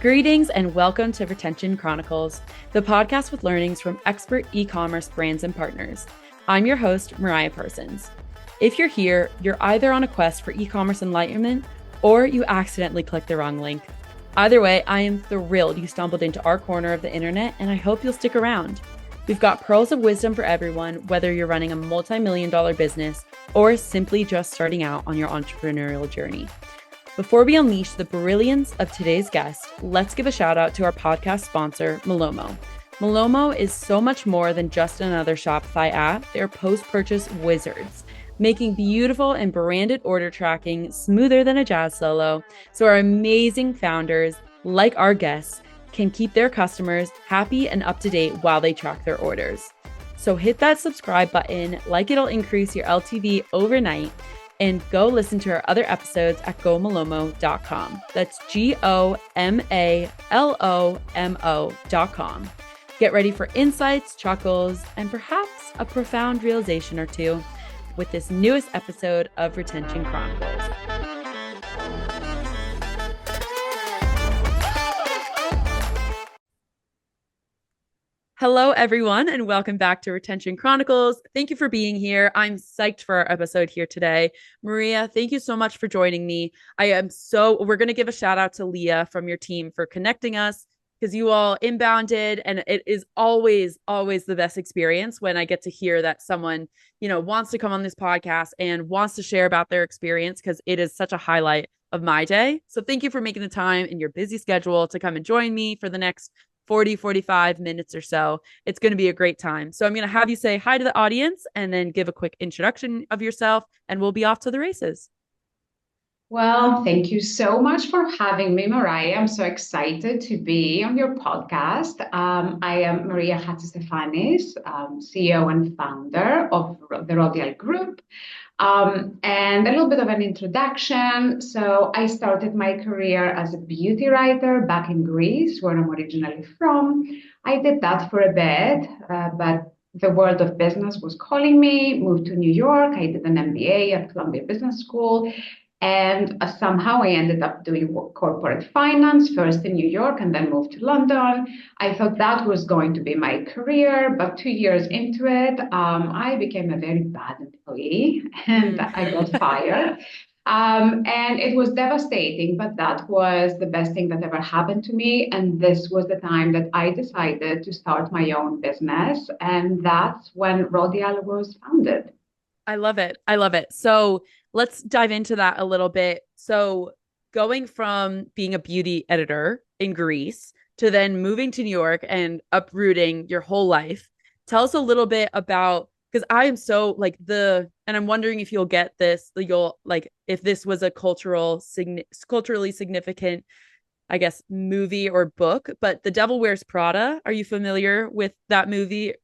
Greetings and welcome to Retention Chronicles, the podcast with learnings from expert e-commerce brands and partners. I'm your host, Maria Parsons. If you're here, you're either on a quest for e-commerce enlightenment or you accidentally clicked the wrong link. Either way, I am thrilled you stumbled into our corner of the internet, and I hope you'll stick around. We've got pearls of wisdom for everyone, whether you're running a multi-million-dollar business or simply just starting out on your entrepreneurial journey. Before we unleash the brilliance of today's guest, let's give a shout out to our podcast sponsor, Malomo. Malomo is so much more than just another Shopify app. They're post-purchase wizards, making beautiful and branded order tracking smoother than a jazz solo, so our amazing founders, like our guests, can keep their customers happy and up to date while they track their orders. So hit that subscribe button, like it'll increase your LTV overnight, and go listen to our other episodes at gomalomo.com. That's GOMALOMO.com. Get ready for insights, chuckles, and perhaps a profound realization or two with this newest episode of Retention Chronicles. Hello, everyone, and welcome back to Retention Chronicles. Thank you for being here. I'm psyched for our episode here today. Maria, thank you so much for joining me. We're going to give a shout out to Leah from your team for connecting us because you all inbounded, and it is always the best experience when I get to hear that someone, wants to come on this podcast and wants to share about their experience because it is such a highlight of my day. So thank you for making the time in your busy schedule to come and join me for the next 45 minutes or so. It's going to be a great time. So I'm going to have you say hi to the audience and then give a quick introduction of yourself, and we'll be off to the races. Well, thank you so much for having me, Maria. I'm so excited to be on your podcast. I am Maria Hatzistefanis, CEO and founder of the Rodial Group. And a little bit of an introduction. So I started my career as a beauty writer back in Greece, where I'm originally from. I did that for a bit, but the world of business was calling me, moved to New York. I did an MBA at Columbia Business School. And somehow I ended up doing corporate finance, first in New York and then moved to London. I thought that was going to be my career, but 2 years into it, I became a very bad employee and I got fired. And it was devastating, but that was the best thing that ever happened to me. And this was the time that I decided to start my own business. And that's when Rodial was founded. I love it. So let's dive into that a little bit. So going from being a beauty editor in Greece to then moving to New York and uprooting your whole life, tell us a little bit about, because I am so and I'm wondering if you'll get this, if this was a culturally significant, I guess, movie or book, but The Devil Wears Prada. Are you familiar with that movie?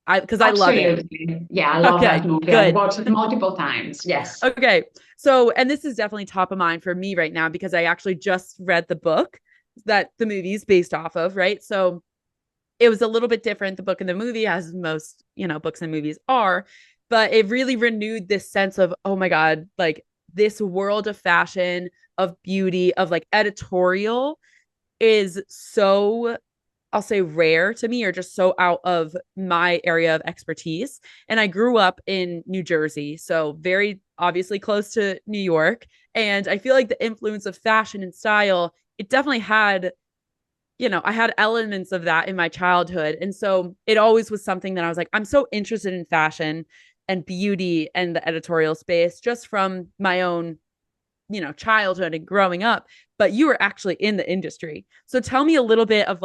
Because I love it. Yeah, I love that movie. I've watched it multiple times. Yes. Okay. So, and this is definitely top of mind for me right now because I actually just read the book that the movie is based off of, right? So it was a little bit different, the book and the movie, as most, books and movies are, but it really renewed this sense of, oh my God, this world of fashion, of beauty, of editorial is so, I'll say, rare to me, or just so out of my area of expertise. And I grew up in New Jersey, so very obviously close to New York. And I feel like the influence of fashion and style, it definitely had, I had elements of that in my childhood. And so it always was something that I was like, I'm so interested in fashion and beauty and the editorial space just from my own, childhood and growing up. But you were actually in the industry. So tell me a little bit of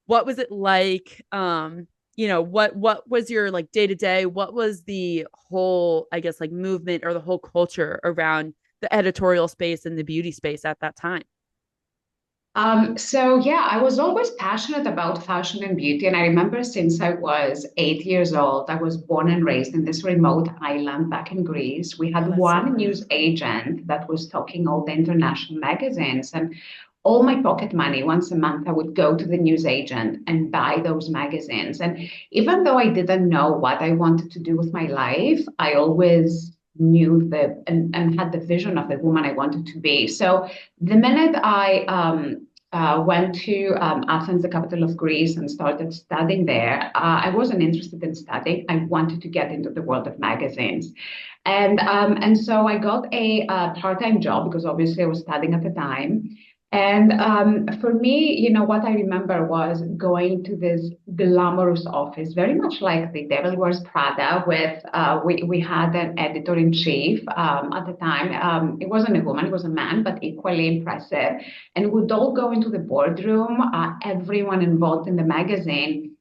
what was it like? What was your day to day? What was the whole, I guess, movement or the whole culture around the editorial space and the beauty space at that time? I was always passionate about fashion and beauty. And I remember since I was 8 years old, I was born and raised in this remote island back in Greece. We had one news agent that was stocking all the international magazines. And all my pocket money, once a month, I would go to the news agent and buy those magazines. And even though I didn't know what I wanted to do with my life, I always knew and had the vision of the woman I wanted to be. So the minute I went to Athens, the capital of Greece, and started studying there. I wasn't interested in studying. I wanted to get into the world of magazines. And so I got a part-time job because obviously I was studying at the time. And for me, what I remember was going to this glamorous office, very much like the Devil Wears Prada, with we had an editor-in-chief at the time. It wasn't a woman, it was a man, but equally impressive. And we'd all go into the boardroom, everyone involved in the magazine.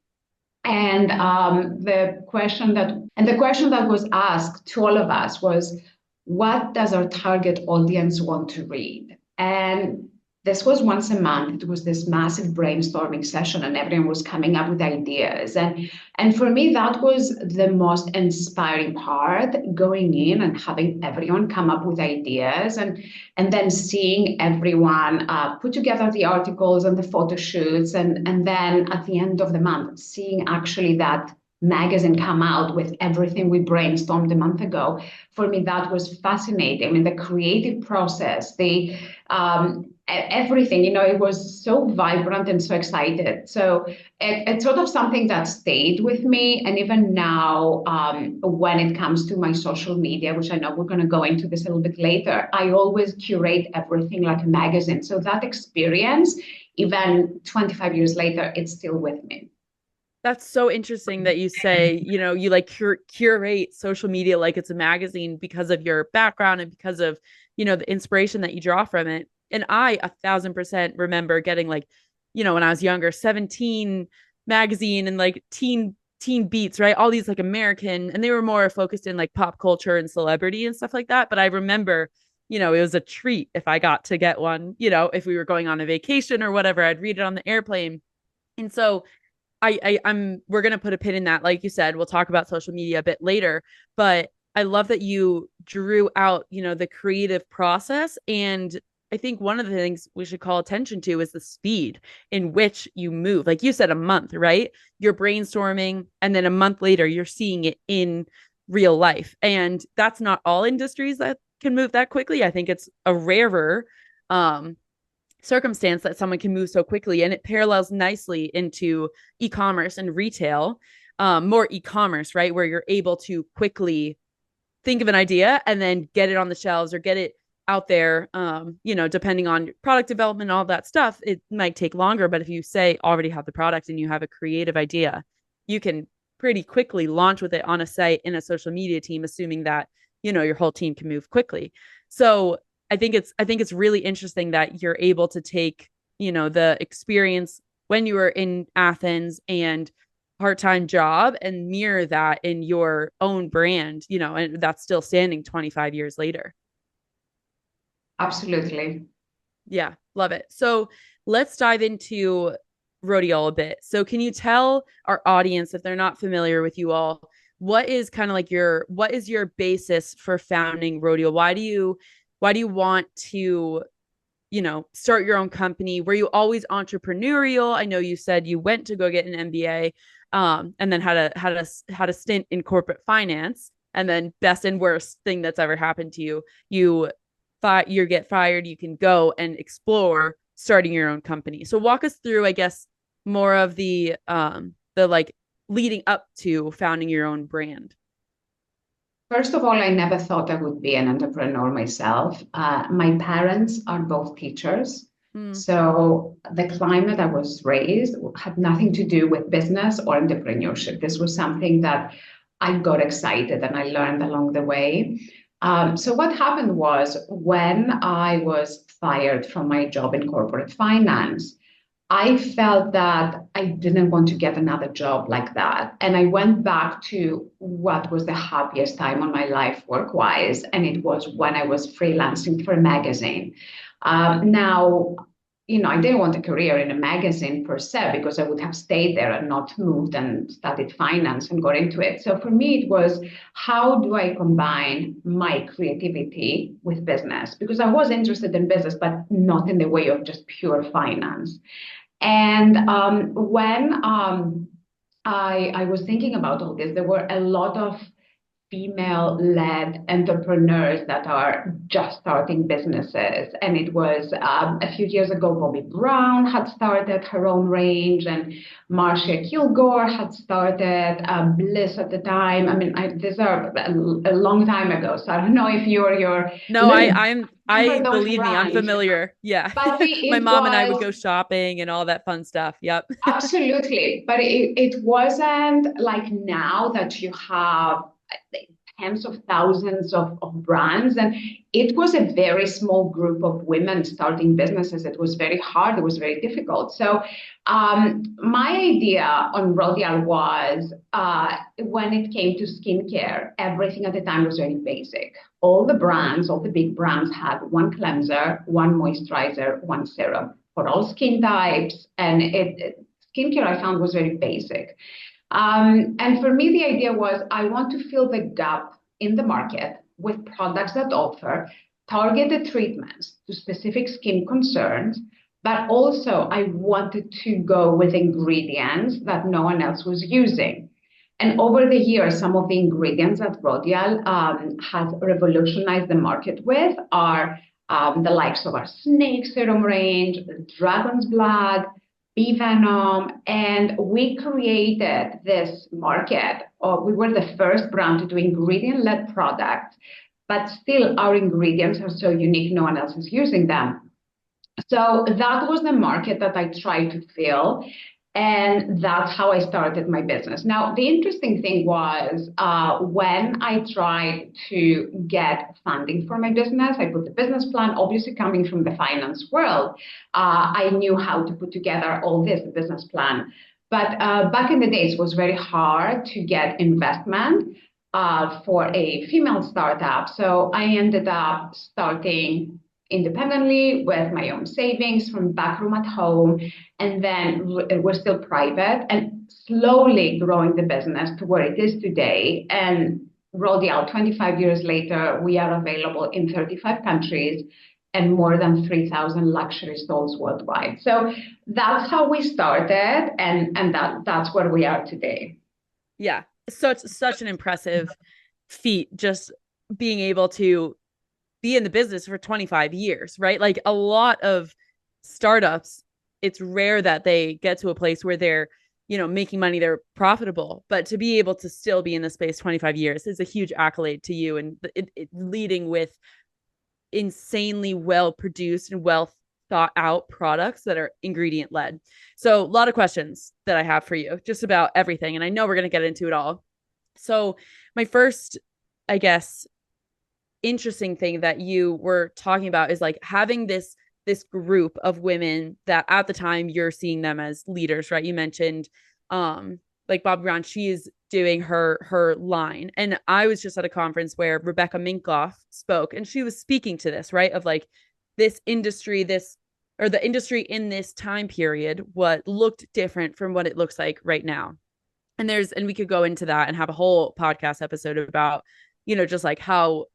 And the question that was asked to all of us was, what does our target audience want to read? And this was once a month. It was this massive brainstorming session, and everyone was coming up with ideas. And for me, that was the most inspiring part, going in and having everyone come up with ideas, and then seeing everyone put together the articles and the photo shoots, and then at the end of the month, seeing actually that magazine come out with everything we brainstormed a month ago. For me, that was fascinating. I mean, the creative process, the everything, it was so vibrant and so excited. So it's sort of something that stayed with me. And even now, when it comes to my social media, which I know we're going to go into this a little bit later, I always curate everything like a magazine. So that experience, even 25 years later, it's still with me. That's so interesting that you say, you like curate social media like it's a magazine because of your background and because of, the inspiration that you draw from it. And I 1,000% remember getting like, when I was younger, 17 magazine and like teen beats, right? All these like American, and they were more focused in like pop culture and celebrity and stuff like that. But I remember, it was a treat if I got to get one, if we were going on a vacation or whatever, I'd read it on the airplane. And so I'm we're gonna put a pin in that. Like you said, we'll talk about social media a bit later, but I love that you drew out, the creative process. And I think one of the things we should call attention to is the speed in which you move. Like you said, a month, right? You're brainstorming, and then a month later, you're seeing it in real life. And that's not all industries that can move that quickly. I think it's a rarer circumstance that someone can move so quickly, and it parallels nicely into e-commerce and retail, more e-commerce, right, where you're able to quickly think of an idea and then get it on the shelves or get it out there. Depending on product development, all that stuff, it might take longer, but if you say already have the product and you have a creative idea, you can pretty quickly launch with it on a site in a social media team, assuming that your whole team can move quickly. So I think it's really interesting that you're able to take, the experience when you were in Athens and part-time job and mirror that in your own brand, and that's still standing 25 years later. Absolutely. Yeah, love it. So let's dive into Rodial a bit. So can you tell our audience, if they're not familiar with you all, what is kind of like what is your basis for founding Rodial? Why do you want to, start your own company? Were you always entrepreneurial? I know you said you went to go get an MBA, and then had a stint in corporate finance, and then best and worst thing that's ever happened to you, you get fired, you can go and explore starting your own company. So walk us through, I guess, more of the like leading up to founding your own brand. First of all, I never thought I would be an entrepreneur myself. My parents are both teachers. Mm. So the climate I was raised had nothing to do with business or entrepreneurship. This was something that I got excited and I learned along the way. So what happened was when I was fired from my job in corporate finance, I felt that I didn't want to get another job like that. And I went back to what was the happiest time of my life work-wise, and it was when I was freelancing for a magazine. Now, I didn't want a career in a magazine per se because I would have stayed there and not moved and studied finance and got into it. So for me, it was, how do I combine my creativity with business? Because I was interested in business, but not in the way of just pure finance. And when I was thinking about all this, there were a lot of female-led entrepreneurs that are just starting businesses. And it was a few years ago, Bobbi Brown had started her own range, and Marcia Kilgore had started Bliss at the time. I mean, these are a long time ago, so I don't know if you're No, look, I remember those believe me, I'm brands. familiar. Yeah. But My it mom and I would was go shopping and all that fun stuff. Yep. absolutely, but it wasn't like now that you have tens of thousands of brands. And it was a very small group of women starting businesses. It was very hard, it was very difficult. So my idea on Rodial was when it came to skincare, everything at the time was very basic. All the brands, all the big brands had one cleanser, one moisturizer, one serum for all skin types. And skincare I found was very basic. And for me, the idea was I want to fill the gap in the market with products that offer targeted treatments to specific skin concerns, but also I wanted to go with ingredients that no one else was using. And over the years, some of the ingredients that Rodial has revolutionized the market with are the likes of our snake serum range, dragon's blood, bee venom, and we created this market. We were the first brand to do ingredient-led products, but still our ingredients are so unique, no one else is using them. So that was the market that I tried to fill. And that's how I started my business. Now, the interesting thing was when I tried to get funding for my business, I put the business plan, obviously coming from the finance world. I knew how to put together all this business plan. But back in the days, it was very hard to get investment for a female startup. So I ended up starting independently with my own savings from back room at home. And then we're still private and slowly growing the business to where it is today. And Rodial, 25 years later, we are available in 35 countries and more than 3,000 luxury stores worldwide. So that's how we started, and that's where we are today. Yeah. Such an impressive feat, just being able to be in the business for 25 years, right? Like a lot of startups, it's rare that they get to a place where they're, making money, they're profitable, but to be able to still be in the space 25 years is a huge accolade to you, and leading with insanely well produced and well thought out products that are ingredient led. So a lot of questions that I have for you just about everything, and I know we're going to get into it all. So my first, I guess, interesting thing that you were talking about is like having this group of women that at the time you're seeing them as leaders, right? You mentioned like Bobbi Brown, she's doing her line. And I was just at a conference where Rebecca Minkoff spoke, and she was speaking to this, right? Of like this industry, the industry in this time period, what looked different from what it looks like right now. And we could go into that and have a whole podcast episode about, just like how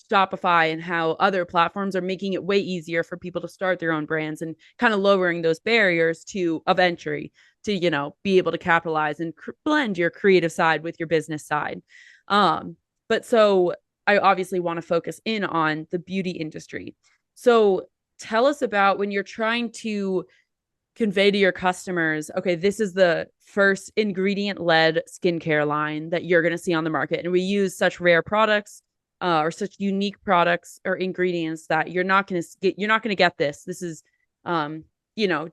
Shopify and how other platforms are making it way easier for people to start their own brands and kind of lowering those barriers of entry to, be able to capitalize and blend your creative side with your business side. But so I obviously want to focus in on the beauty industry. So tell us about when you're trying to convey to your customers, okay, this is the first ingredient led skincare line that you're going to see on the market. And we use such rare products or such unique products or ingredients that you're not going to get this. This is,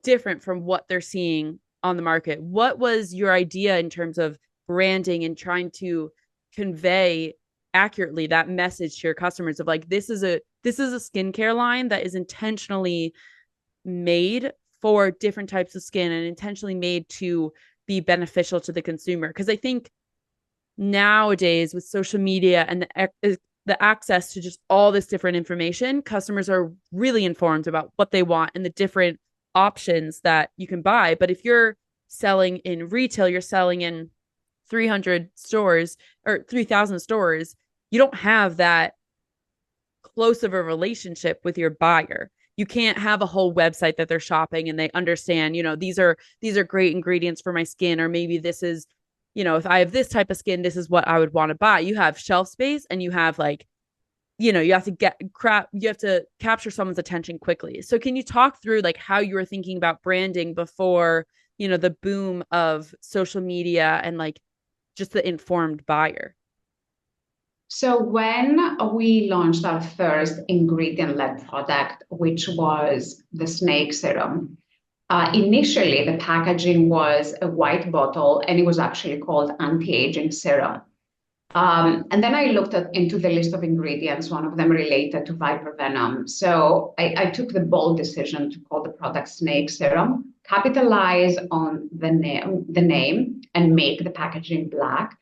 different from what they're seeing on the market. What was your idea in terms of branding and trying to convey accurately that message to your customers of like, this is a skincare line that is intentionally made for different types of skin and intentionally made to be beneficial to the consumer? Because I think nowadays with social media and the access to just all this different information, customers are really informed about what they want and the different options that you can buy. But if you're selling in retail, you're selling in 300 stores or 3,000 stores, you don't have that close of a relationship with your buyer. You can't have a whole website that they're shopping and they understand, these are great ingredients for my skin, or maybe this is if I have this type of skin, this is what I would want to buy. You have shelf space and you have like, you have to you have to capture someone's attention quickly. So can you talk through like how you were thinking about branding before, the boom of social media and like just the informed buyer? So when we launched our first ingredient-led product, which was the snake serum, initially the packaging was a white bottle and it was actually called anti-aging serum. And then I looked into the list of ingredients, one of them related to viper venom. So I took the bold decision to call the product snake serum, capitalize on the name and make the packaging black.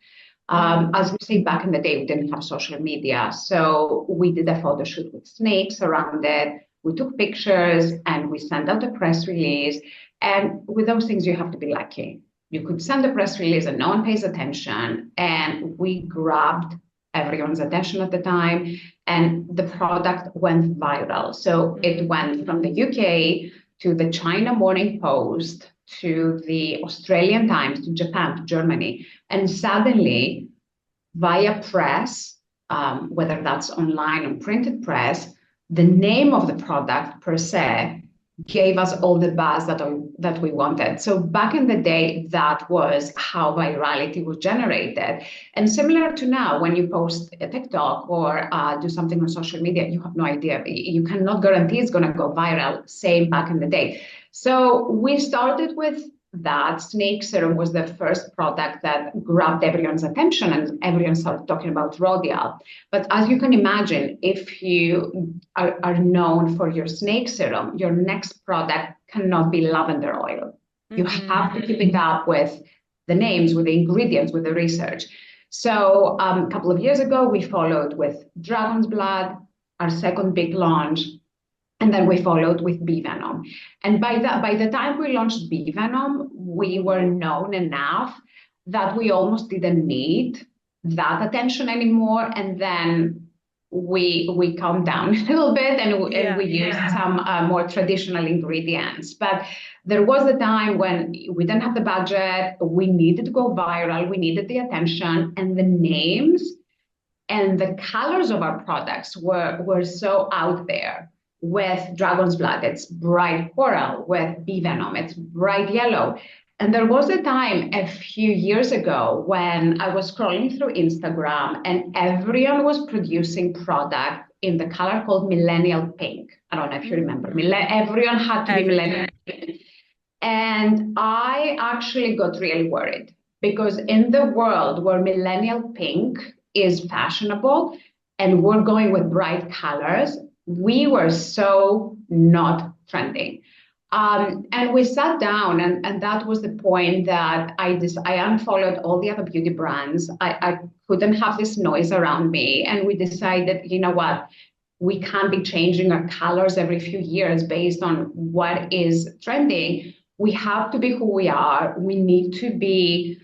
As we say, back in the day, we didn't have social media. So we did a photo shoot with snakes around it. We took pictures and we sent out a press release. And with those things, you have to be lucky. You could send a press release and no one pays attention. And we grabbed everyone's attention at the time. And the product went viral. So it went from the UK to the China Morning Post to the Australian Times, to Japan, to Germany. And suddenly, via press, whether that's online or printed press, the name of the product per se gave us all the buzz that we wanted. So back in the day, that was how virality was generated. And similar to now, when you post a TikTok or do something on social media, you have no idea. You cannot guarantee it's going to go viral. Same back in the day. So we started with that. Snake serum was the first product that grabbed everyone's attention and everyone started talking about Rodial. But as you can imagine, if you are known for your snake serum, your next product cannot be lavender oil. You have to keep it up with the names, with the ingredients, with the research. So a couple of years ago, we followed with dragon's blood, our second big launch. And then we followed with bee venom. And by the time we launched bee venom, we were known enough that we almost didn't need that attention anymore. And then we calmed down a little bit and we used some more traditional ingredients. But there was a time when we didn't have the budget, we needed to go viral, we needed the attention, and the names and the colors of our products were so out there. With dragon's blood, it's bright coral. With bee venom, it's bright yellow. And there was a time a few years ago when I was scrolling through Instagram and everyone was producing product in the color called millennial pink. I don't know if you remember. Everyone had to be millennial pink. And I actually got really worried because in the world where millennial pink is fashionable and we're going with bright colors, we were so not trending. And we sat down, and that was the point that I unfollowed all the other beauty brands. I couldn't have this noise around me. And we decided, you know what? We can't be changing our colors every few years based on what is trending. We have to be who we are. We need to be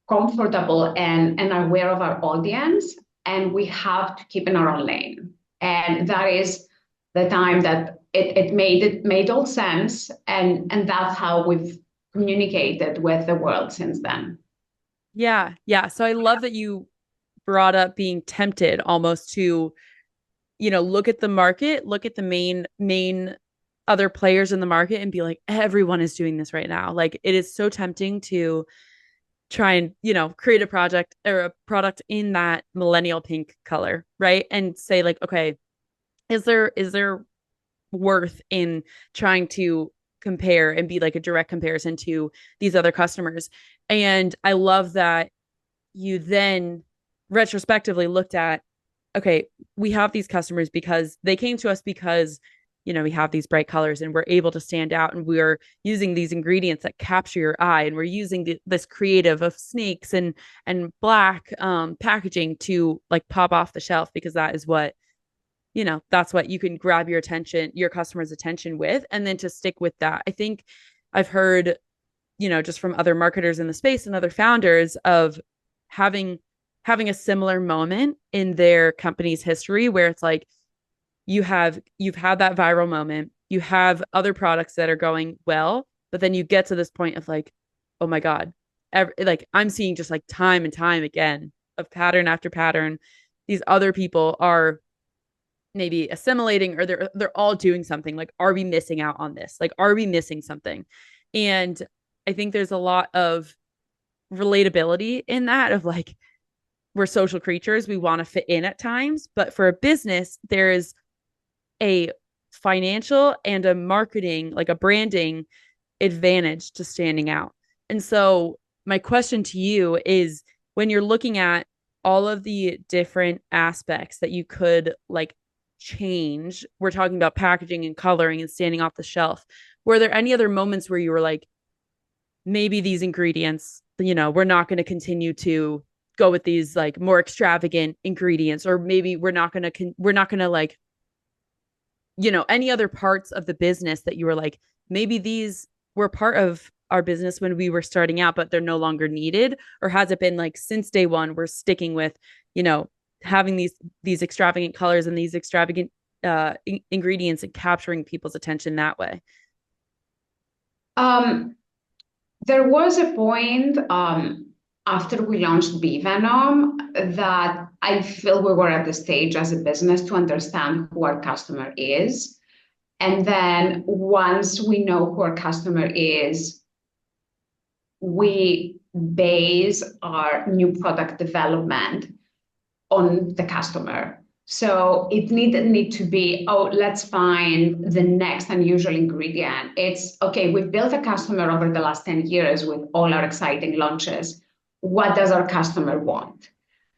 comfortable and aware of our audience, and we have to keep in our own lane. And that is the time that it made all sense. And that's how we've communicated with the world since then. Yeah. Yeah. So I love that you brought up being tempted almost to, look at the market, look at the main other players in the market and be like, everyone is doing this right now. Like it is so tempting to try and, create a project or a product in that millennial pink color, right? And say like, okay, is there worth in trying to compare and be like a direct comparison to these other customers? And I love that you then retrospectively looked at, okay, we have these customers because they came to us because we have these bright colors and we're able to stand out and we're using these ingredients that capture your eye and we're using this creative of snakes and black packaging to like pop off the shelf because that is what that's what you can grab your customer's attention with, and then to stick with that. I think I've heard just from other marketers in the space and other founders of having a similar moment in their company's history where it's like you've had that viral moment, you have other products that are going well, but then you get to this point of like, oh my God, like I'm seeing just like time and time again of pattern after pattern. These other people are maybe assimilating, or they're all doing something. Like, are we missing out on this? Like, are we missing something? And I think there's a lot of relatability in that, of like, we're social creatures, we want to fit in at times, but for a business there is a financial and a marketing, like a branding advantage to standing out. And so my question to you is, when you're looking at all of the different aspects that you could like change, we're talking about packaging and coloring and standing off the shelf, were there any other moments where you were like, maybe these ingredients, we're not going to continue to go with these like more extravagant ingredients, or maybe we're not going to like, any other parts of the business that you were like, maybe these were part of our business when we were starting out, but they're no longer needed? Or has it been like, since day one, we're sticking with, having these extravagant colors and these extravagant ingredients and capturing people's attention that way? There was a point after we launched Bee Venom that I feel we were at the stage as a business to understand who our customer is. And then once we know who our customer is, we base our new product development on the customer. So it didn't need to be, oh, let's find the next unusual ingredient. It's, okay, we've built a customer over the last 10 years with all our exciting launches. What does our customer want?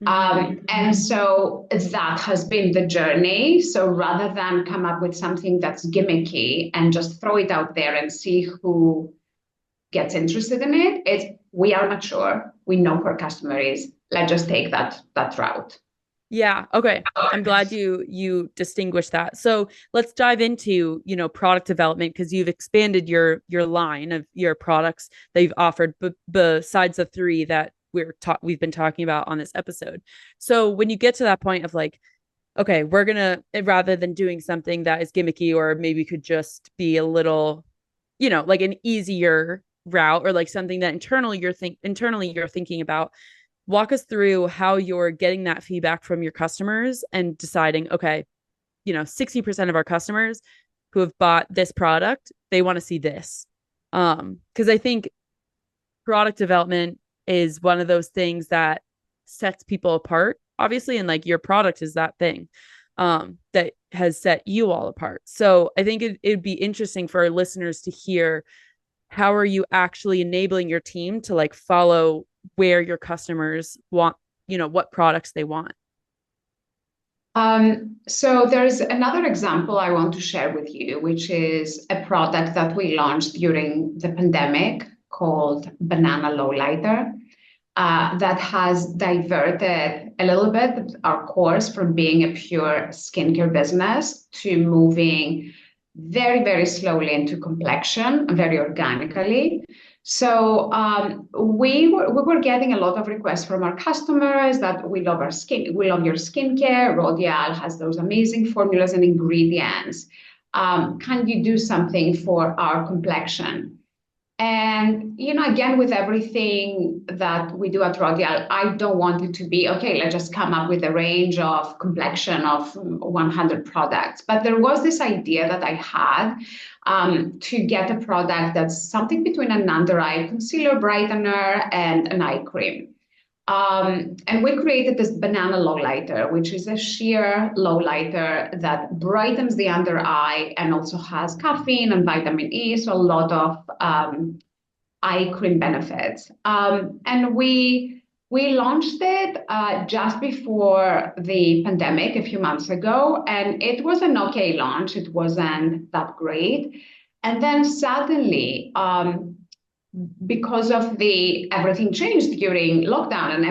And so that has been the journey. So rather than come up with something that's gimmicky and just throw it out there and see who gets interested in it, it's, we are mature. We know who our customer is. Let's just take that route. Yeah. Okay. I'm glad you distinguish that. So let's dive into, product development, because you've expanded your line of your products that you've offered besides the three that we've been talking about on this episode. So when you get to that point of like, okay, we're gonna, rather than doing something that is gimmicky, or maybe could just be a little, like an easier route, or like something that internally you're thinking about, walk us through how you're getting that feedback from your customers and deciding, okay, 60% of our customers who have bought this product, they want to see this. Because I think product development is one of those things that sets people apart, obviously, and like your product is that thing that has set you all apart. So I think it'd be interesting for our listeners to hear, how are you actually enabling your team to like follow where your customers want, what products they want? So there's another example I want to share with you, which is a product that we launched during the pandemic called Banana Lowlighter. That has diverted a little bit our course from being a pure skincare business to moving very, very slowly into complexion, very organically. So we were getting a lot of requests from our customers that we love our skin, we love your skincare. Rodial has those amazing formulas and ingredients. Can you do something for our complexion? And, again, with everything that we do at Rodial, I don't want it to be, okay, let's just come up with a range of complexion of 100 products. But there was this idea that I had to get a product that's something between an under-eye concealer brightener and an eye cream. And we created this banana lowlighter, which is a sheer lowlighter that brightens the under eye and also has caffeine and vitamin E, so a lot of eye cream benefits. And we launched it just before the pandemic a few months ago, and it was an okay launch. It wasn't that great. And then suddenly, because of everything changed during lockdown and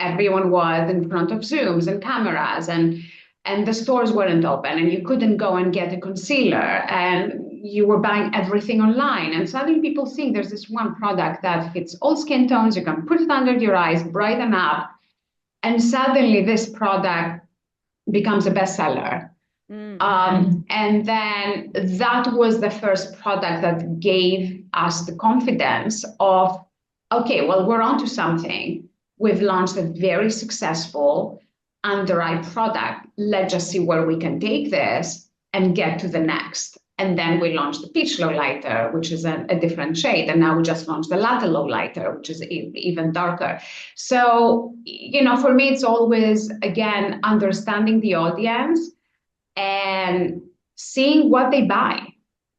everyone was in front of Zooms and cameras, and the stores weren't open, and you couldn't go and get a concealer, and you were buying everything online. And suddenly people think there's this one product that fits all skin tones, you can put it under your eyes, brighten up, and suddenly this product becomes a bestseller. And then that was the first product that gave us the confidence of, okay, well, we're onto something. We've launched a very successful under-eye product. Let's just see where we can take this and get to the next. And then we launched the peach low lighter, which is a different shade. And now we just launched the latte low lighter, which is even darker. So, for me, it's always, again, understanding the audience and seeing what they buy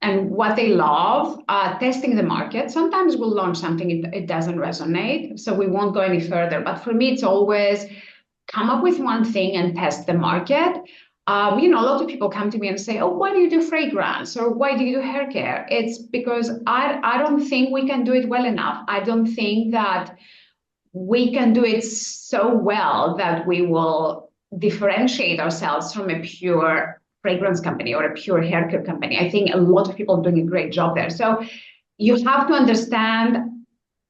and what they love, testing the market. Sometimes we'll launch something, it doesn't resonate, so we won't go any further. But for me, it's always come up with one thing and test the market. A lot of people come to me and say, oh, why do you do fragrance? Or why do you do hair care? It's because I don't think we can do it well enough. I don't think that we can do it so well that we will differentiate ourselves from a pure fragrance company or a pure hair care company. I think a lot of people are doing a great job there. So you have to understand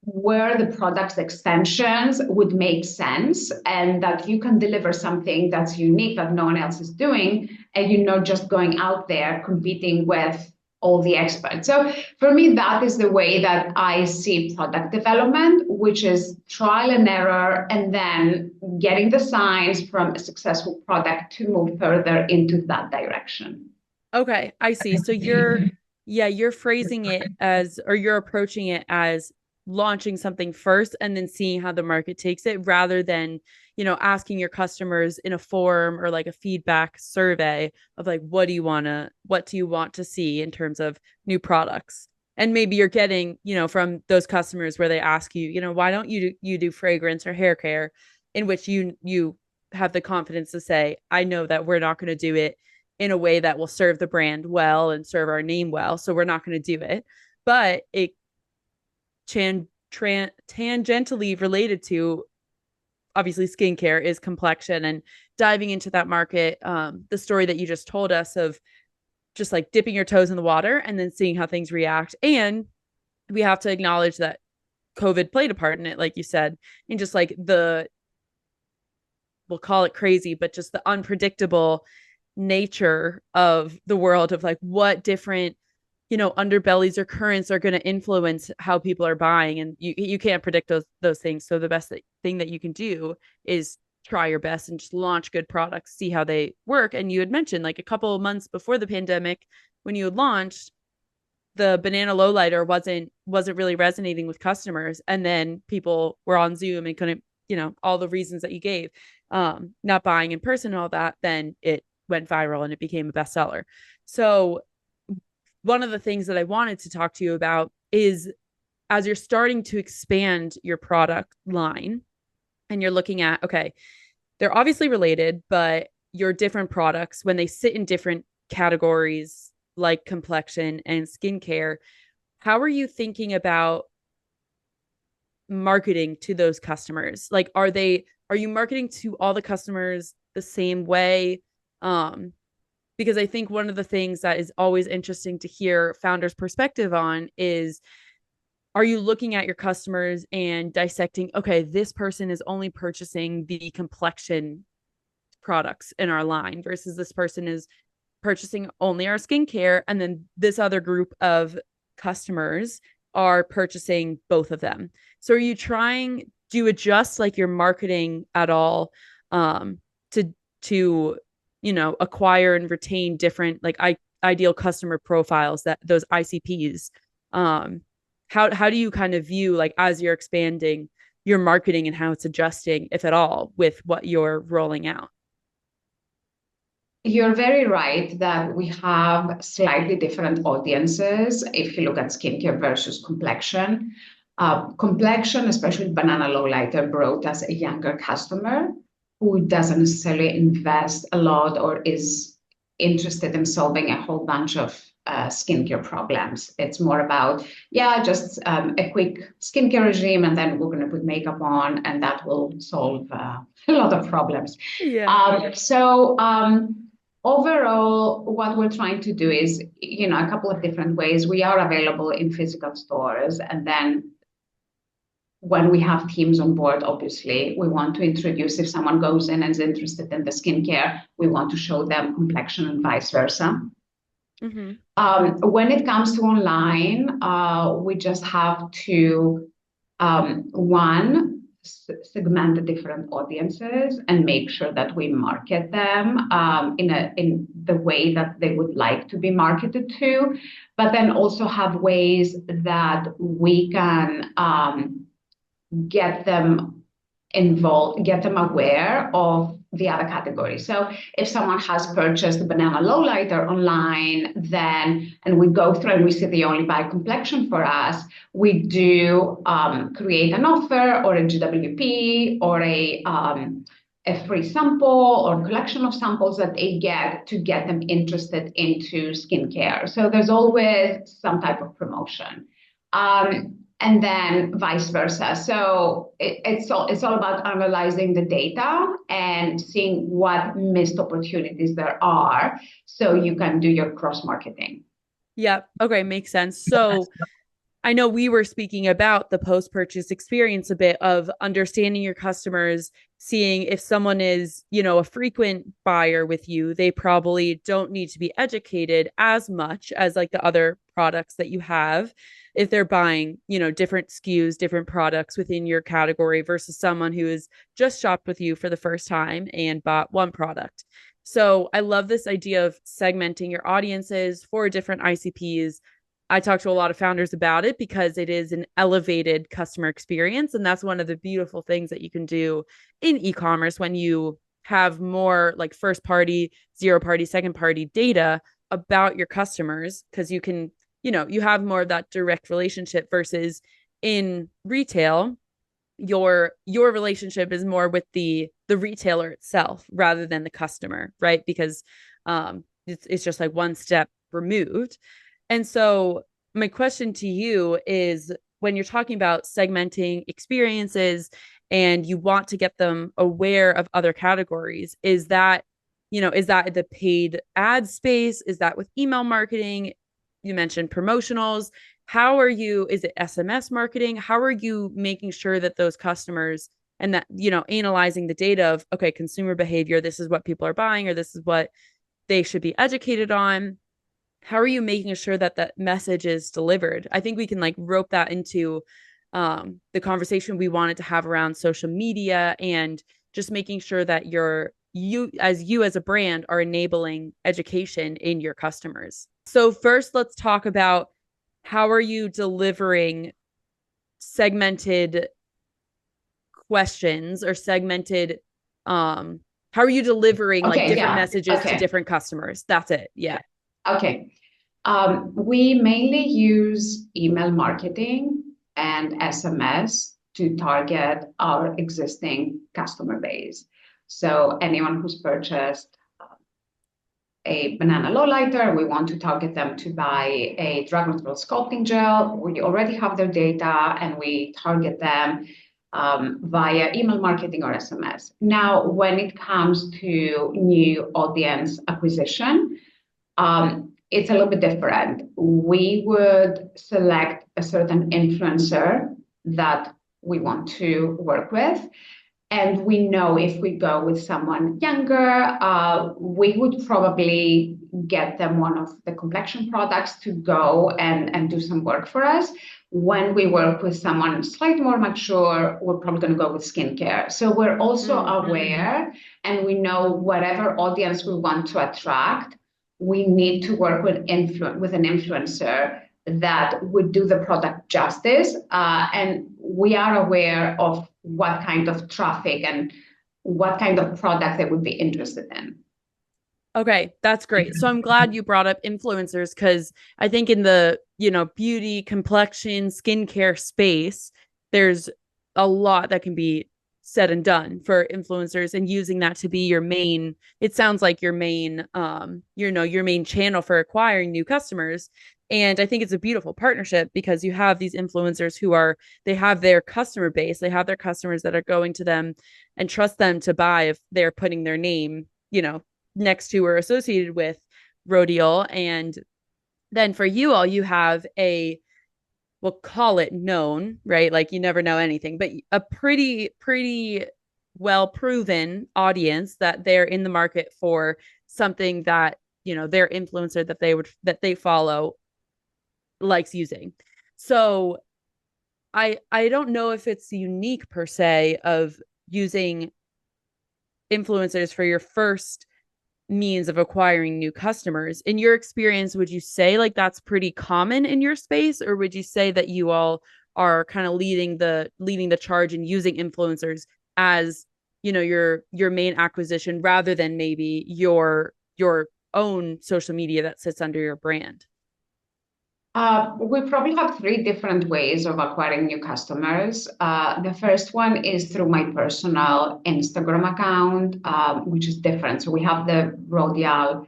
where the product's extensions would make sense and that you can deliver something that's unique that no one else is doing, and you're not just going out there competing with all the experts. So for me, that is the way that I see product development, which is trial and error, and then getting the signs from a successful product to move further into that direction. Okay, I see. So you're phrasing it as, or you're approaching it as launching something first and then seeing how the market takes it rather than, asking your customers in a form or like a feedback survey of like, what do you want to see in terms of new products? And maybe you're getting, from those customers where they ask you, why don't you do fragrance or hair care, in which you have the confidence to say, I know that we're not going to do it in a way that will serve the brand well and serve our name well. So we're not going to do it. But it tangentially related to obviously skincare is complexion, and diving into that market. The story that you just told us of just like dipping your toes in the water and then seeing how things react. And we have to acknowledge that COVID played a part in it, like you said, and just like we'll call it crazy, but just the unpredictable nature of the world of like what different underbellies or currents are going to influence how people are buying, and you can't predict those things. So the best thing that you can do is try your best and just launch good products, see how they work. And you had mentioned like a couple of months before the pandemic, when you had launched, the banana lowlighter wasn't really resonating with customers, and then people were on Zoom and couldn't, all the reasons that you gave, not buying in person and all that, then it went viral and it became a bestseller. So one of the things that I wanted to talk to you about is, as you're starting to expand your product line and you're looking at, okay, they're obviously related, but your different products, when they sit in different categories like complexion and skincare, how are you thinking about marketing to those customers? Like, are you marketing to all the customers the same way? Because I think one of the things that is always interesting to hear founders' perspective on is, are you looking at your customers and dissecting, okay, this person is only purchasing the complexion products in our line versus this person is purchasing only our skincare, and then this other group of customers are purchasing both of them. So are you trying to adjust like your marketing at all, to acquire and retain different like ideal customer profiles, that those ICPs? How do you kind of view, like, as you're expanding your marketing and how it's adjusting, if at all, with what you're rolling out? You're very right that we have slightly different audiences if you look at skincare versus complexion. Complexion, especially banana low lighter, brought us a younger customer who doesn't necessarily invest a lot or is interested in solving a whole bunch of skincare problems. It's more about, just a quick skincare regime, and then we're going to put makeup on, and that will solve a lot of problems. Yeah. Overall, what we're trying to do is, a couple of different ways. We are available in physical stores, and then when we have teams on board, obviously, we want to introduce, if someone goes in and is interested in the skincare, we want to show them complexion and vice versa. Mm-hmm. When it comes to online, we just have to One, segment the different audiences and make sure that we market them in the way that they would like to be marketed to, but then also have ways that we can get them involved, get them aware of the other categories. So if someone has purchased a banana lowlighter online, then, and we go through and we see the only buy complexion for us, we do create an offer or a GWP or a free sample or collection of samples that they get to get them interested into skincare. So there's always some type of promotion. And then vice versa. So it's all about analyzing the data and seeing what missed opportunities there are so you can do your cross marketing. Yeah. Okay. Makes sense. So I know we were speaking about the post-purchase experience a bit of understanding your customers, seeing if someone is, a frequent buyer with you, they probably don't need to be educated as much as like the other products that you have. If they're buying, different SKUs, different products within your category versus someone who has just shopped with you for the first time and bought one product. So I love this idea of segmenting your audiences for different ICPs. I talk to a lot of founders about it because it is an elevated customer experience. And that's one of the beautiful things that you can do in e-commerce when you have more like first party, zero party, second party data about your customers, because you can, you have more of that direct relationship versus in retail, your relationship is more with the retailer itself rather than the customer, right? Because it's just like one step removed. And so my question to you is, when you're talking about segmenting experiences and you want to get them aware of other categories, is that the paid ad space? Is that with email marketing? You mentioned promotionals. Is it SMS marketing? How are you making sure that those customers and that, analyzing the data of, okay, consumer behavior, this is what people are buying, or this is what they should be educated on? How are you making sure that that message is delivered? I think we can like rope that into the conversation we wanted to have around social media and just making sure that you as a brand are enabling education in your customers. So first, let's talk about how are you delivering segmented questions or segmented how are you delivering like different messages to different customers? That's it. Yeah. Okay. We mainly use email marketing and SMS to target our existing customer base. So anyone who's purchased a banana lowlighter, we want to target them to buy a drug neutral sculpting gel. We already have their data and we target them via email marketing or SMS. Now, when it comes to new audience acquisition, it's a little bit different. We would select a certain influencer that we want to work with. And we know if we go with someone younger, we would probably get them one of the complexion products to go and do some work for us. When we work with someone slightly more mature, we're probably going to go with skincare. So we're also aware, and we know whatever audience we want to attract, we need to work with an influencer that would do the product justice. And we are aware of what kind of traffic and what kind of product they would be interested in. Okay, that's great. So I'm glad you brought up influencers because I think in the, beauty, complexion, skincare space, there's a lot that can be said and done for influencers, and using that to be your main, it sounds like your main your main channel for acquiring new customers. And I think it's a beautiful partnership because you have these influencers they have their customer base, they have their customers that are going to them and trust them to buy if they're putting their name, next to or associated with Rodial. And then for you all, you have we'll call it known, right? Like you never know anything, but a pretty well proven audience that they're in the market for something that, their influencer that they follow likes using. So I don't know if it's unique per se of using influencers for your first means of acquiring new customers. In your experience, would you say like that's pretty common in your space, or would you say that you all are kind of leading the charge and using influencers as, your main acquisition rather than maybe your own social media that sits under your brand? We probably have three different ways of acquiring new customers. The first one is through my personal Instagram account, which is different. So we have the Rodial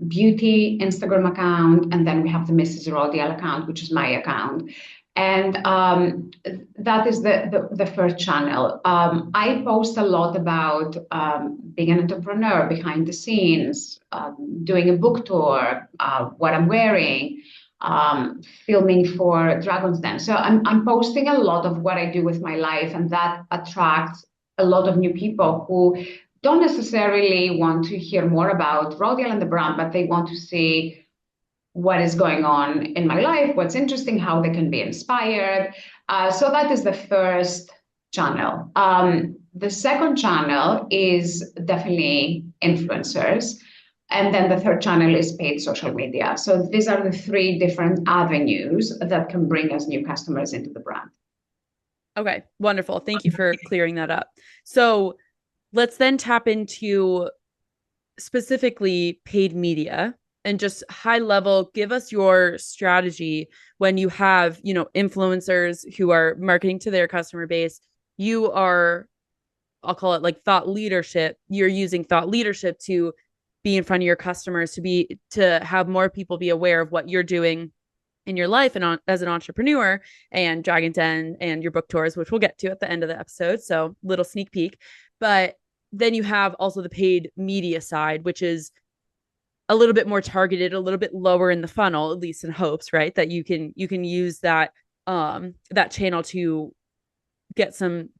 Beauty Instagram account, and then we have the Mrs. Rodial account, which is my account. And that is the first channel. I post a lot about being an entrepreneur, behind the scenes, doing a book tour, what I'm wearing, filming for Dragon's Den. So I'm posting a lot of what I do with my life, and that attracts a lot of new people who don't necessarily want to hear more about Rodial and the brand, but they want to see what is going on in my life, what's interesting, how they can be inspired. So that is the first channel. The second channel is definitely influencers. And then the third channel is paid social media. So these are the three different avenues that can bring us new customers into the brand. Okay, wonderful. Thank you for clearing that up. So let's then tap into specifically paid media and just high level, give us your strategy when you have, influencers who are marketing to their customer base. You are, I'll call it like thought leadership. You're using thought leadership to be in front of your customers, to have more people be aware of what you're doing in your life and as an entrepreneur, and Dragon Den and your book tours, which we'll get to at the end of the episode. So little sneak peek. But then you have also the paid media side, which is a little bit more targeted, a little bit lower in the funnel, at least in hopes, right? That you can use that channel to get some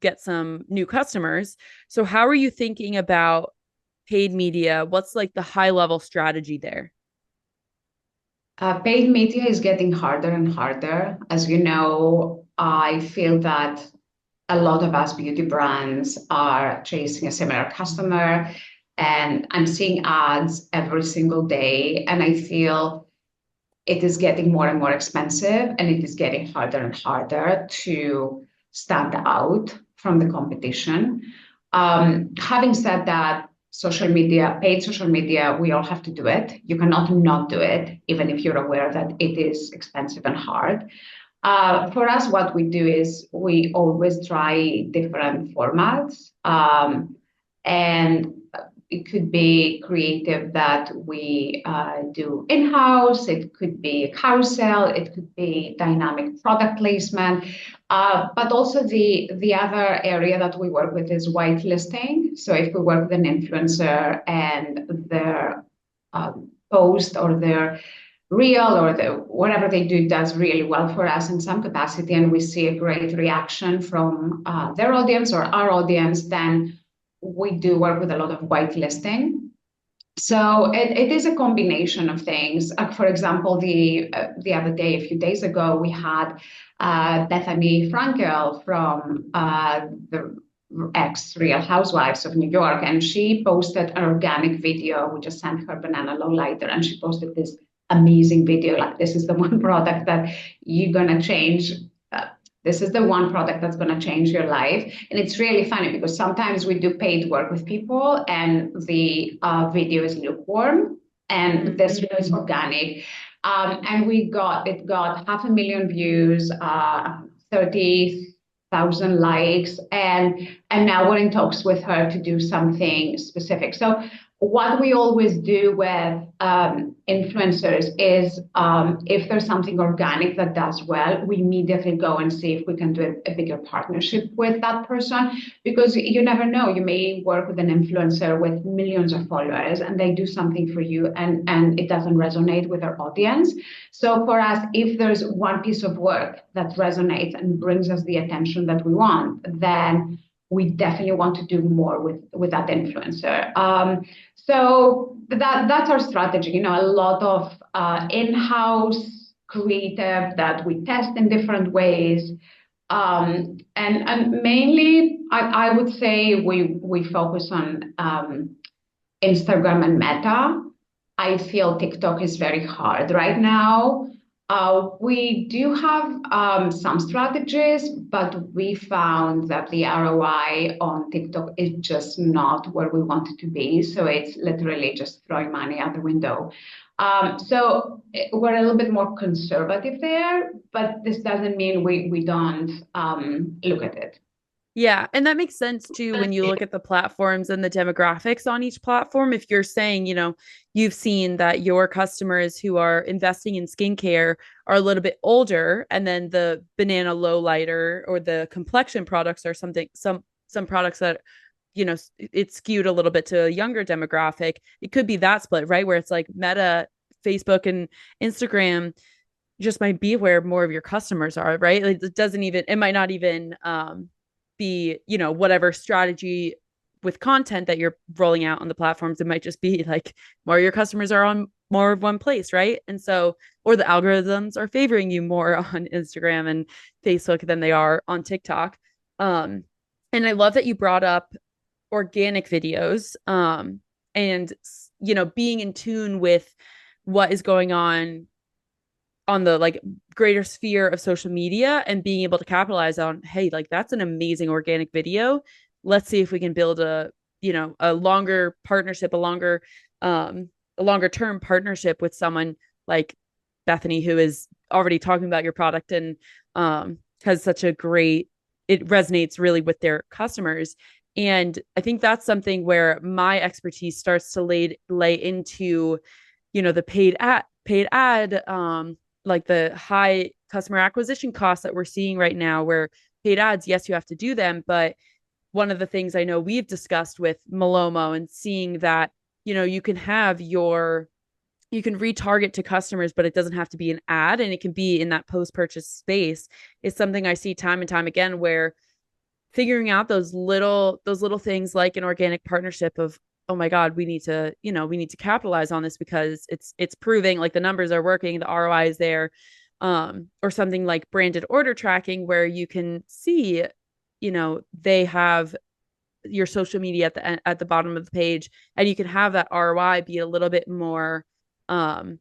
new customers. So how are you thinking about paid media? What's like the high level strategy there? Paid media is getting harder and harder. As you know, I feel that a lot of us beauty brands are chasing a similar customer, and I'm seeing ads every single day, and I feel it is getting more and more expensive, and it is getting harder and harder to stand out from the competition. Having said that, social media, paid social media, we all have to do it. You cannot not do it, even if you're aware that it is expensive and hard. For us, what we do is we always try different formats. And it could be creative that we do in-house. It could be carousel. It could be dynamic product placement. But also the other area that we work with is whitelisting. So if we work with an influencer and their post or their reel or whatever they do does really well for us in some capacity, and we see a great reaction from their audience or our audience, then we do work with a lot of whitelisting. So it is a combination of things. For example, the other day, a few days ago, we had Bethany Frankel from the ex-Real Housewives of New York, and she posted an organic video. We just sent her banana low lighter, and she posted this amazing video, like, this is the one product that you're going to change. This is the one product that's going to change your life. And it's really funny because sometimes we do paid work with people and the video is lukewarm and this video is organic. And it got 500,000 views, 30,000 likes, and now we're in talks with her to do something specific. So what we always do with influencers is if there's something organic that does well, we immediately go and see if we can do a bigger partnership with that person, because you never know. You may work with an influencer with millions of followers and they do something for you and it doesn't resonate with our audience. So for us, if there's one piece of work that resonates and brings us the attention that we want, then we definitely want to do more with that influencer. So that's our strategy. A lot of in-house creative that we test in different ways. And mainly, I would say we focus on Instagram and Meta. I feel TikTok is very hard right now. We do have some strategies, but we found that the ROI on TikTok is just not where we want it to be. So it's literally just throwing money out the window. We're a little bit more conservative there, but this doesn't mean we don't look at it. Yeah, and that makes sense too when you look at the platforms and the demographics on each platform. If you're saying, you've seen that your customers who are investing in skincare are a little bit older, and then the banana lowlighter or the complexion products are some products that, it's skewed a little bit to a younger demographic. It could be that split, right? Where it's like Meta, Facebook, and Instagram just might be where more of your customers are, right? Like it might not even be, whatever strategy with content that you're rolling out on the platforms. It might just be like more of your customers are on more of one place, right? And so, or the algorithms are favoring you more on Instagram and Facebook than they are on TikTok. Um, and I love that you brought up organic videos, and being in tune with what is going on the like greater sphere of social media and being able to capitalize on, hey, like that's an amazing organic video. Let's see if we can build a longer partnership, a longer term partnership with someone like Bethany, who is already talking about your product and has such a great, it resonates really with their customers. And I think that's something where my expertise starts to lay into, the paid ad, like the high customer acquisition costs that we're seeing right now, where paid ads, yes, you have to do them. But one of the things I know we've discussed with Malomo and seeing that, you can retarget to customers, but it doesn't have to be an ad, and it can be in that post-purchase space, is something I see time and time again, where figuring out those little things like an organic partnership of, oh my god, we need to capitalize on this because it's proving like the numbers are working, the ROI is there. Or something like branded order tracking, where you can see, they have your social media at the bottom of the page, and you can have that ROI be a little bit more, I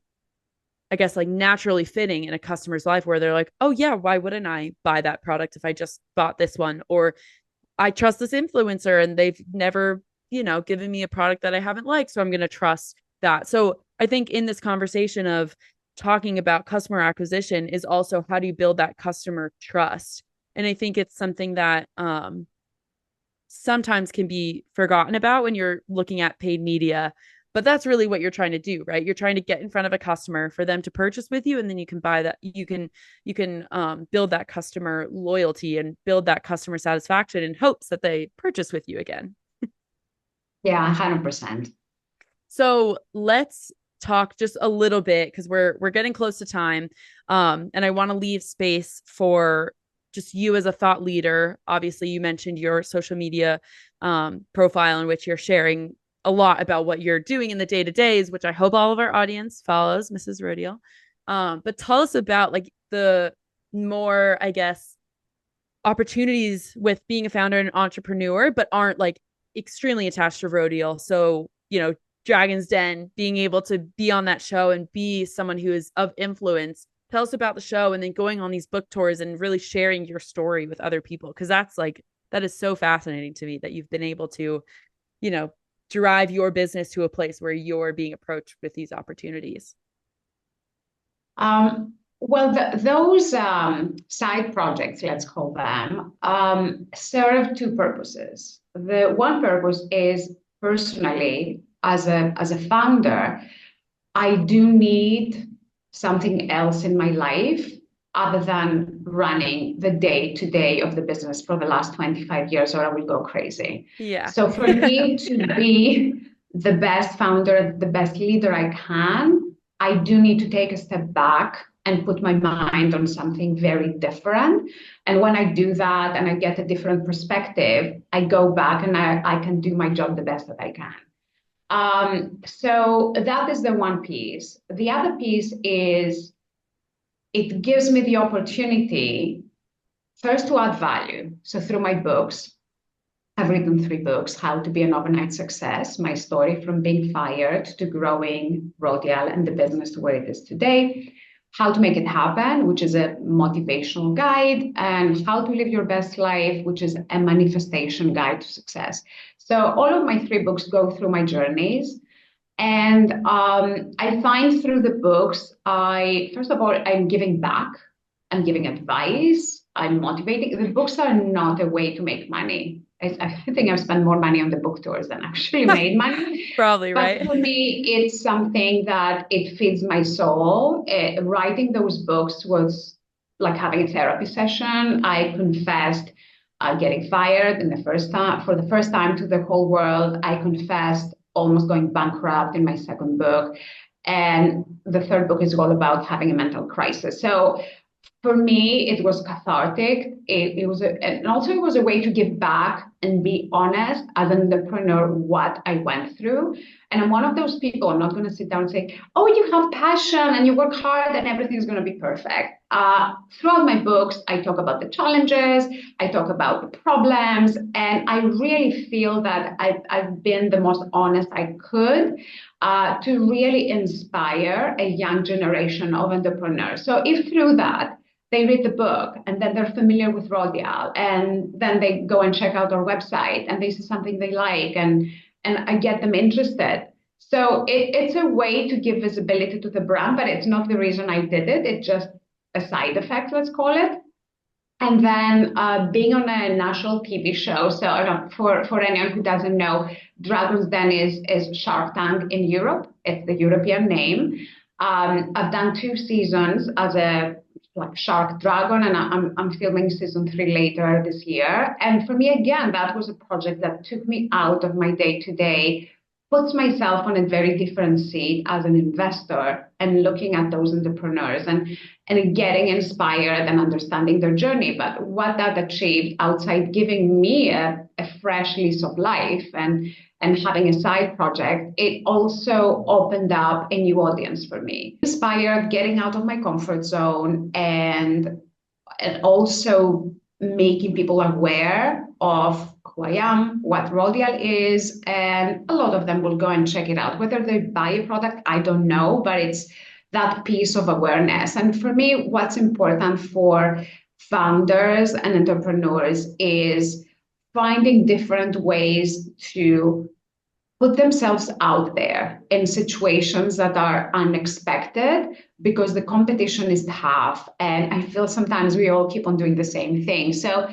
guess, like naturally fitting in a customer's life, where they're like, oh yeah, why wouldn't I buy that product if I just bought this one? Or I trust this influencer and they've never, given me a product that I haven't liked. So I'm going to trust that. So I think in this conversation of talking about customer acquisition is also, how do you build that customer trust? And I think it's something that sometimes can be forgotten about when you're looking at paid media. But that's really what you're trying to do, right? You're trying to get in front of a customer for them to purchase with you, and then you can buy that. You can build that customer loyalty and build that customer satisfaction in hopes that they purchase with you again. Yeah, 100%. So let's talk just a little bit, because we're getting close to time, and I want to leave space for just you as a thought leader. Obviously, you mentioned your social media profile, in which you're sharing a lot about what you're doing in the day to days, which I hope all of our audience follows, Mrs. Rodial. But tell us about like the more, I guess, opportunities with being a founder and entrepreneur, but aren't like extremely attached to Rodial. So, Dragon's Den, being able to be on that show and be someone who is of influence. Tell us about the show, and then going on these book tours and really sharing your story with other people. Cause that is so fascinating to me that you've been able to, you know, drive your business to a place where you're being approached with these opportunities. Those side projects, let's call them, serve two purposes. The one purpose is, personally, as a founder, I do need something else in my life other than running the day to day of the business for the last 25 years, or I will go crazy. Yeah. So for me to be the best founder, the best leader I can, I do need to take a step back and put my mind on something very different. And when I do that and I get a different perspective, I go back and I can do my job the best that I can. So that is the one piece. The other piece is, it gives me the opportunity first to add value. So through my books, I've written 3 books: How to Be an Overnight Success, my story from being fired to growing Rodial and the business to where it is today; How to Make It Happen, which is a motivational guide; and How to Live Your Best Life, which is a manifestation guide to success. So all of my 3 books go through my journeys. And I find through the books, first of all, I'm giving back, I'm giving advice, I'm motivating. The books are not a way to make money. I think I've spent more money on the book tours than actually made money. Probably, But right? for me, it's something that it feeds my soul. Writing those books was like having a therapy session. I confessed getting fired in the first time for the first time to the whole world. I confessed almost going bankrupt in my second book. And the third book is all about having a mental crisis. So for me, it was cathartic. And also it was a way to give back and be honest as an entrepreneur what I went through. And I'm one of those people. I'm not going to sit down and say, "Oh, you have passion and you work hard and everything's going to be perfect." Throughout my books, I talk about the challenges, I talk about the problems, and I really feel that I've been the most honest I could to really inspire a young generation of entrepreneurs. So if through that they read the book and then they're familiar with Rodial and then they go and check out our website and they see something they like and I get them interested. So it's a way to give visibility to the brand, but it's not the reason I did it. It's just a side effect, let's call it. And then being on a national TV show. So for anyone who doesn't know, Dragon's Den is Shark Tank in Europe. It's the European name. I've done 2 seasons as a Shark Dragon, and I'm filming season 3 later this year. And for me, again, that was a project that took me out of my day-to-day, puts myself on a very different seat as an investor and looking at those entrepreneurs and getting inspired and understanding their journey. But what that achieved outside giving me a fresh lease of life and having a side project, it also opened up a new audience for me. Inspired, getting out of my comfort zone and also making people aware of who I am, what Rodial is, and a lot of them will go and check it out. Whether they buy a product, I don't know, but it's that piece of awareness. And for me, what's important for founders and entrepreneurs is finding different ways to put themselves out there in situations that are unexpected because the competition is tough. And I feel sometimes we all keep on doing the same thing. So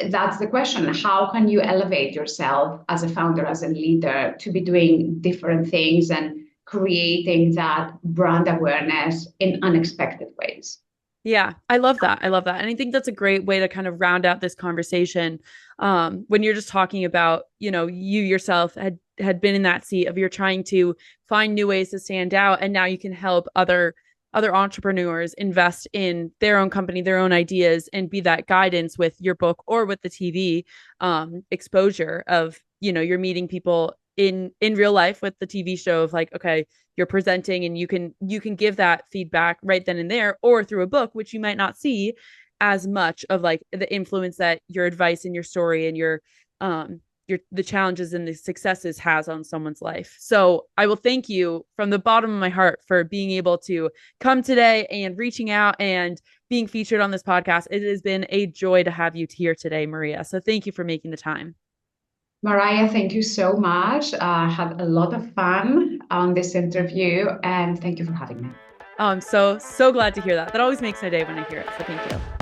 that's the question. How can you elevate yourself as a founder, as a leader, to be doing different things and creating that brand awareness in unexpected ways? Yeah, I love that. I love that. And I think that's a great way to kind of round out this conversation. When you're just talking about, you yourself had been in that seat of you're trying to find new ways to stand out. And now you can help other entrepreneurs invest in their own company, their own ideas, and be that guidance with your book or with the TV exposure of, you're meeting people in real life with the TV show of like, okay, you're presenting and you can give that feedback right then and there, or through a book, which you might not see as much of like the influence that your advice and your story and your the challenges and the successes has on someone's life. So I will thank you from the bottom of my heart for being able to come today and reaching out and being featured on this podcast. It has been a joy to have you here today, Maria. So thank you for making the time. Mariah, thank you so much. Had a lot of fun on this interview, and thank you for having me. Oh, I'm so glad to hear that. That always makes my day when I hear it. So thank you.